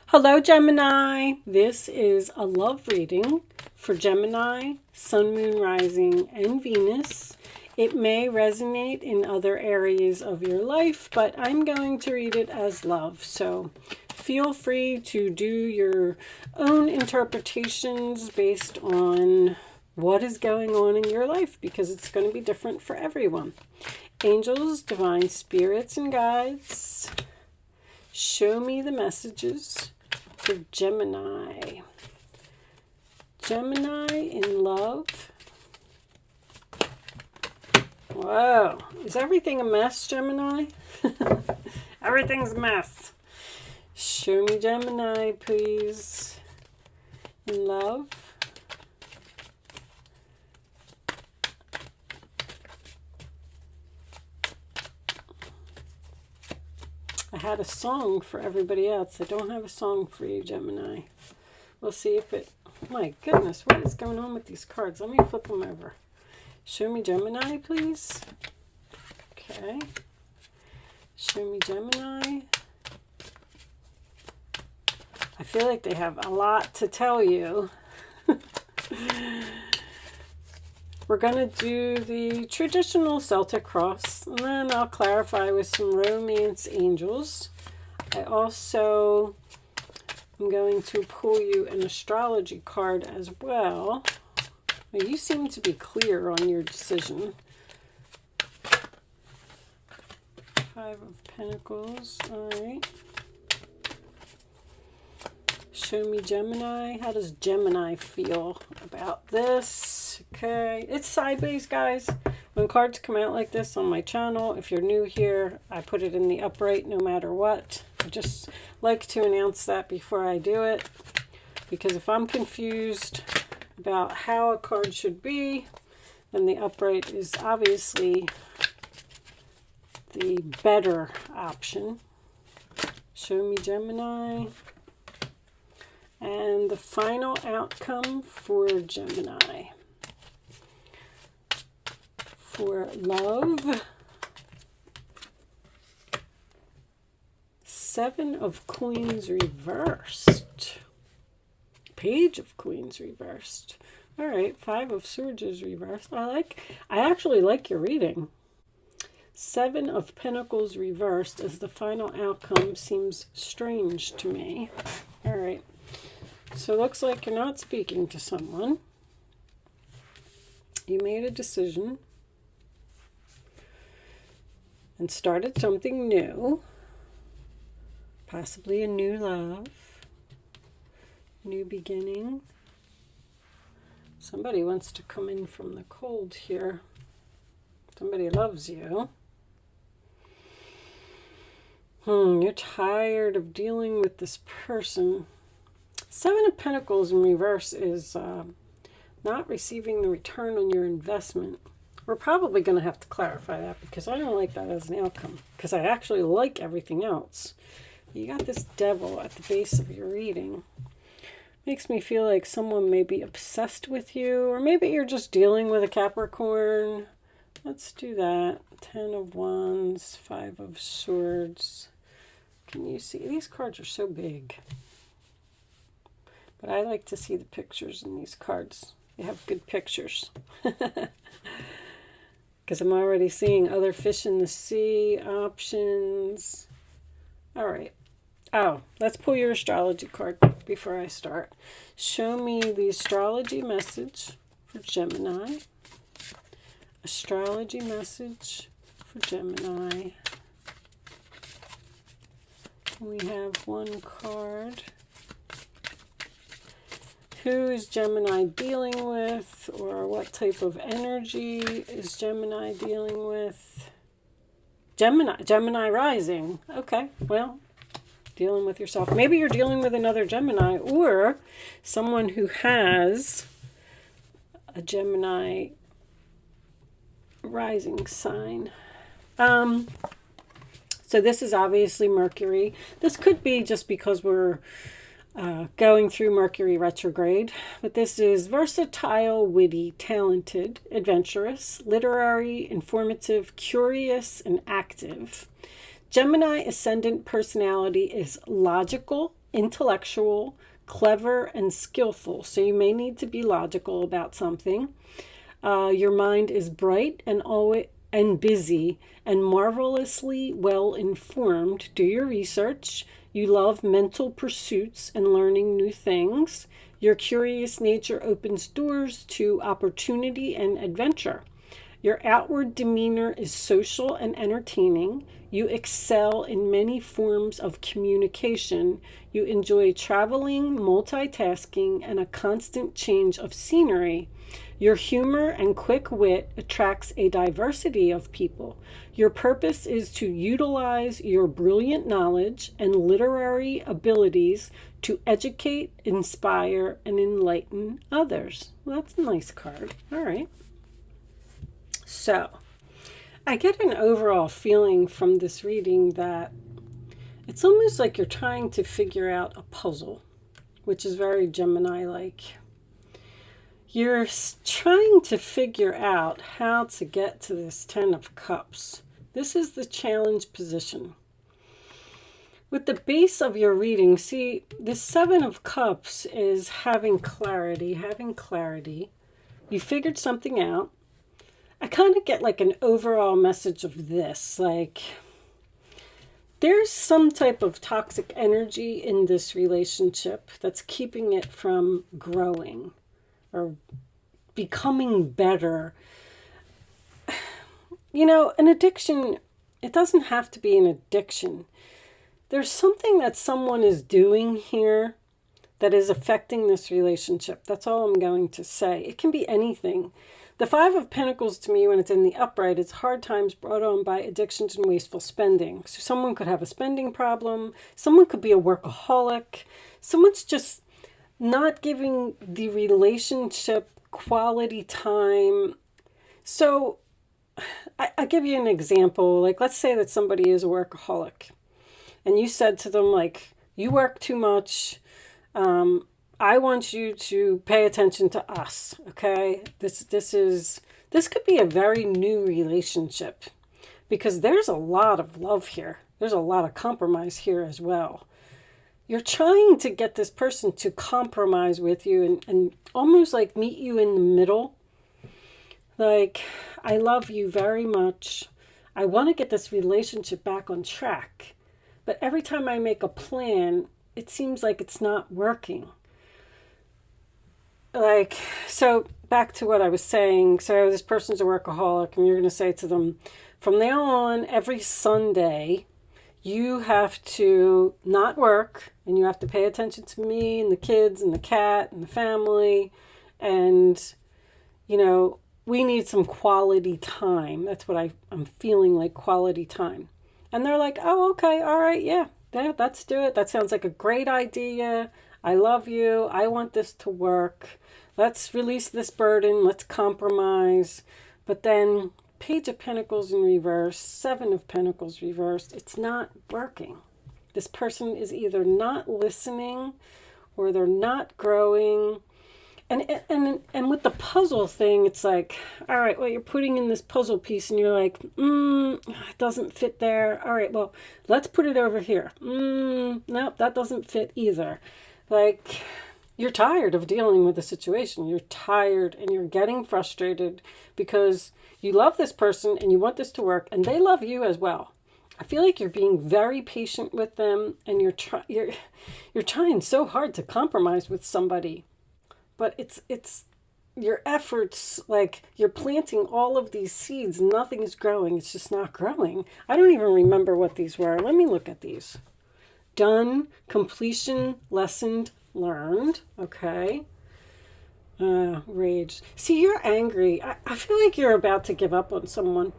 Hello, Gemini. This is a love reading for Gemini, Sun, Moon, Rising, and Venus. It may resonate in other areas of your life, but I'm going to read it as love. So feel free to do your own interpretations based on what is going on in your life, because it's going to be different for everyone. Angels, divine spirits, and guides, show me the messages for Gemini. Gemini in love. Whoa. Is everything a mess, Gemini? Everything's a mess. Show me Gemini, please. In love. I had a song for everybody else. I don't have a song for you, Gemini. We'll see if it... My goodness, what is going on with these cards? Let me flip them over. Show me Gemini, please. Okay. Show me Gemini. I feel like they have a lot to tell you. We're going to do the traditional Celtic cross, and then I'll clarify with some romance angels. I also am going to pull you an astrology card as well. You seem to be clear on your decision. Five of Pentacles. All right. Show me Gemini. How does Gemini feel about this? Okay. It's sideways, guys. When cards come out like this on my channel, if you're new here, I put it in the upright no matter what. I just like to announce that before I do it, because if I'm confused about how a card should be, then the upright is obviously the better option. Show me Gemini. And the final outcome for Gemini. For love. Seven of Coins reversed. Page of Coins reversed. All right, Five of Swords is reversed. I actually like your reading. Seven of Pentacles reversed as the final outcome seems strange to me. All right. So it looks like you're not speaking to someone. You made a decision and started something new. Possibly a new love. New beginning. Somebody wants to come in from the cold here. Somebody loves you. You're tired of dealing with this person. Seven of Pentacles in reverse is not receiving the return on your investment. We're probably going to have to clarify that, because I don't like that as an outcome, because I actually like everything else. You got this Devil at the base of your reading. Makes me feel like someone may be obsessed with you, or maybe you're just dealing with a Capricorn. Let's do that. Ten of Wands, Five of Swords. Can you see? These cards are so big. But I like to see the pictures in these cards. They have good pictures. Because I'm already seeing other fish in the sea options. All right. Oh, let's pull your astrology card before I start. Show me the astrology message for Gemini. Astrology message for Gemini. We have one card. Who is Gemini dealing with, or what type of energy is Gemini dealing with? Gemini rising. Okay, well, dealing with yourself. Maybe you're dealing with another Gemini, or someone who has a Gemini rising sign. So this is obviously Mercury. This could be just because we're going through Mercury retrograde, but this is versatile, witty, talented, adventurous, literary, informative, curious, and active. Gemini ascendant personality is logical, intellectual, clever, and skillful. So you may need to be logical about something. Your mind is bright and busy and marvelously well informed. Do your research. You love mental pursuits and learning new things. Your curious nature opens doors to opportunity and adventure. Your outward demeanor is social and entertaining. You excel in many forms of communication. You enjoy traveling, multitasking, and a constant change of scenery. Your humor and quick wit attracts a diversity of people. Your purpose is to utilize your brilliant knowledge and literary abilities to educate, inspire, and enlighten others. Well, that's a nice card. All right. So, I get an overall feeling from this reading that it's almost like you're trying to figure out a puzzle, which is very Gemini-like. You're trying to figure out how to get to this Ten of Cups. This is the challenge position. With the base of your reading, see, the Seven of Cups is having clarity. You figured something out. I kind of get like an overall message of this, like there's some type of toxic energy in this relationship that's keeping it from growing or becoming better. You know, an addiction, it doesn't have to be an addiction. There's something that someone is doing here that is affecting this relationship. That's all I'm going to say. It can be anything. The Five of Pentacles, to me, when it's in the upright, it's hard times brought on by addictions and wasteful spending. So someone could have a spending problem. Someone could be a workaholic. Someone's just not giving the relationship quality time. So I give you an example. Like, let's say that somebody is a workaholic. And you said to them, like, you work too much. I want you to pay attention to us, okay? This could be a very new relationship because there's a lot of love here. There's a lot of compromise here as well. You're trying to get this person to compromise with you and almost like meet you in the middle. Like, I love you very much. I want to get this relationship back on track. But every time I make a plan, it seems like it's not working. Like, so back to what I was saying. So this person's a workaholic and you're going to say to them, from now on, every Sunday, you have to not work and you have to pay attention to me and the kids and the cat and the family. And, you know, we need some quality time. That's what I'm feeling, like quality time. And they're like, oh, okay, all right, yeah, let's do it. That sounds like a great idea. I love you. I want this to work. Let's release this burden. Let's compromise. But then Page of Pentacles in reverse, Seven of Pentacles reversed. It's not working. This person is either not listening or they're not growing. And with the puzzle thing, it's like, all right, well, you're putting in this puzzle piece and you're like, it doesn't fit there. All right, well, let's put it over here. Nope, that doesn't fit either. Like, you're tired of dealing with the situation. You're tired and you're getting frustrated because you love this person and you want this to work and they love you as well. I feel like you're being very patient with them and you're trying so hard to compromise with somebody. But it's your efforts, like you're planting all of these seeds. Nothing is growing. It's just not growing. I don't even remember what these were. Let me look at these. Done, completion, lessened, learned. Okay. Rage. See, you're angry. I feel like you're about to give up on someone.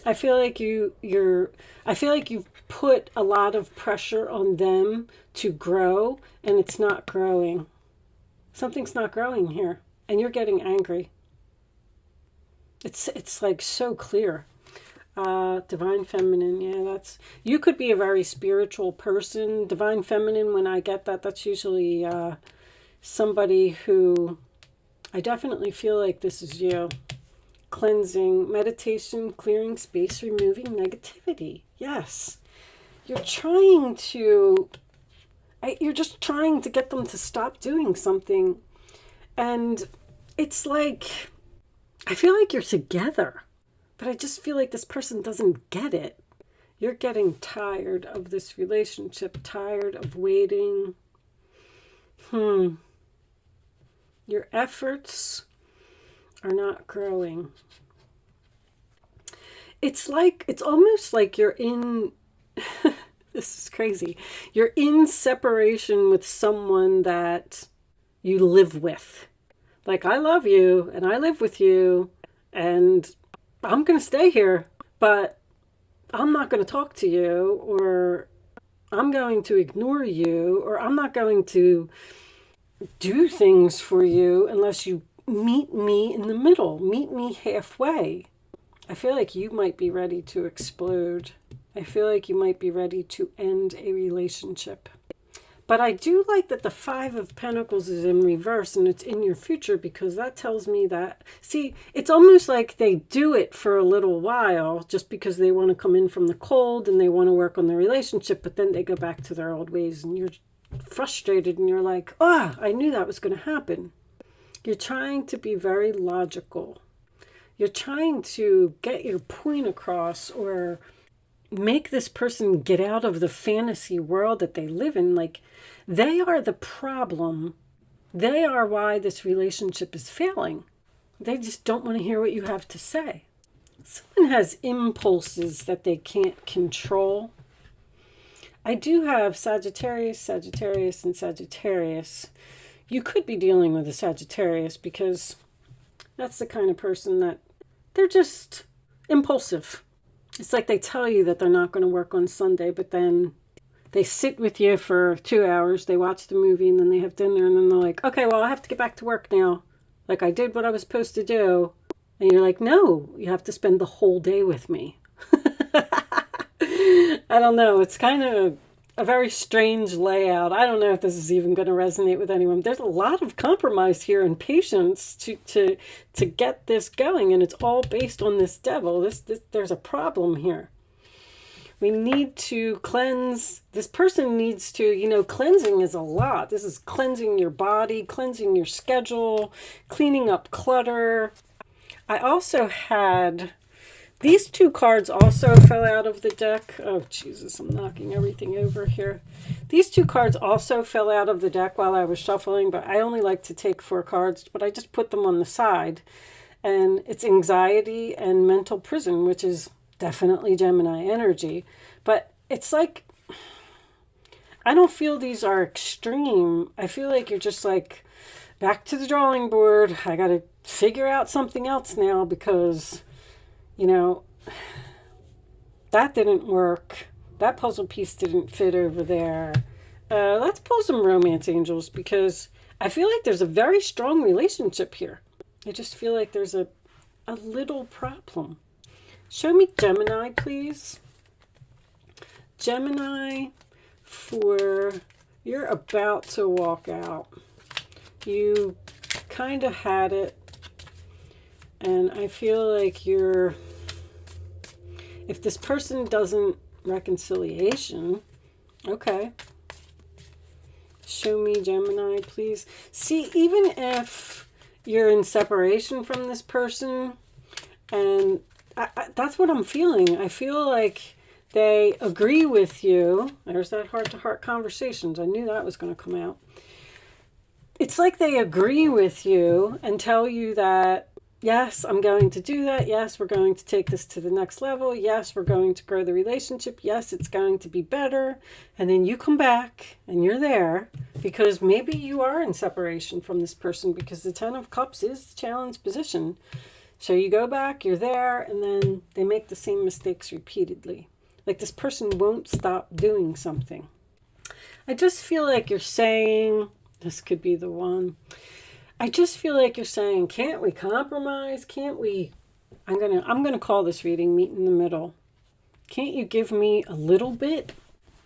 I feel like I feel like you've put a lot of pressure on them to grow and it's not growing. Something's not growing here, and you're getting angry. It's like so clear. Divine Feminine, yeah, you could be a very spiritual person. Divine Feminine, when I get that, that's usually somebody who, I definitely feel like this is you. Cleansing, meditation, clearing space, removing negativity. Yes. You're trying to You're just trying to get them to stop doing something. And it's like, I feel like you're together, but I just feel like this person doesn't get it. You're getting tired of this relationship, tired of waiting. Your efforts are not growing. It's almost like you're in, this is crazy. You're in separation with someone that you live with. Like, I love you and I live with you and I'm going to stay here, but I'm not going to talk to you, or I'm going to ignore you, or I'm not going to do things for you unless you meet me in the middle, meet me halfway. I feel like you might be ready to explode. I feel like you might be ready to end a relationship. But I do like that the Five of Pentacles is in reverse and it's in your future, because that tells me that, see, it's almost like they do it for a little while just because they want to come in from the cold and they want to work on the relationship, but then they go back to their old ways and you're frustrated and you're like, I knew that was going to happen. You're trying to be very logical. You're trying to get your point across, or make this person get out of the fantasy world that they live in. Like, they are the problem. They are why this relationship is failing. They just don't want to hear what you have to say. Someone has impulses that they can't control. I do have Sagittarius, Sagittarius, and Sagittarius. You could be dealing with a Sagittarius because that's the kind of person that they're just impulsive. It's like they tell you that they're not going to work on Sunday, but then they sit with you for 2 hours, they watch the movie, and then they have dinner, and then they're like, okay, well, I have to get back to work now. Like, I did what I was supposed to do. And you're like, no, you have to spend the whole day with me. I don't know. It's kind of a very strange layout. I don't know if this is even going to resonate with anyone. There's a lot of compromise here and patience to get this going, and it's all based on this devil. There's a problem here. We need to cleanse. This person needs to, cleansing is a lot. This is cleansing your body, cleansing your schedule, cleaning up clutter. I also had, these two cards also fell out of the deck. Oh, Jesus, I'm knocking everything over here. These two cards also fell out of the deck while I was shuffling, but I only like to take 4 cards, but I just put them on the side. And it's anxiety and mental prison, which is definitely Gemini energy. But it's like, I don't feel these are extreme. I feel like you're just like, back to the drawing board. I got to figure out something else now because, that didn't work. That puzzle piece didn't fit over there. Let's pull some romance angels, because I feel like there's a very strong relationship here. I just feel like there's a little problem. Show me Gemini, please. Gemini, you're about to walk out. You kind of had it. And I feel like if this person doesn't reconciliation, okay. Show me Gemini, please. See, even if you're in separation from this person, and that's what I'm feeling. I feel like they agree with you. There's that heart-to-heart conversations. I knew that was going to come out. It's like they agree with you and tell you that, yes, I'm going to do that. Yes, we're going to take this to the next level. Yes, we're going to grow the relationship. Yes, it's going to be better. And then you come back and you're there because maybe you are in separation from this person, because the 10 of Cups is the challenge position. So you go back, you're there, and then they make the same mistakes repeatedly. Like, this person won't stop doing something. I just feel like you're saying, this could be the one. I just feel like you're saying, can't we compromise? Can't we? I'm gonna call this reading Meet in the Middle. Can't you give me a little bit?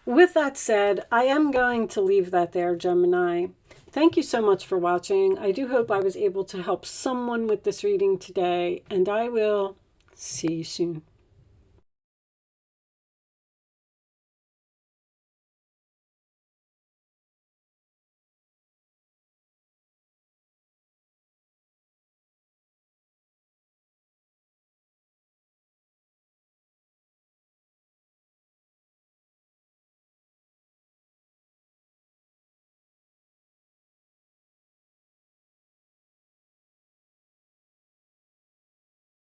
With that said, I am going to leave that there, Gemini. Thank you so much for watching. I do hope I was able to help someone with this reading today, and I will see you soon.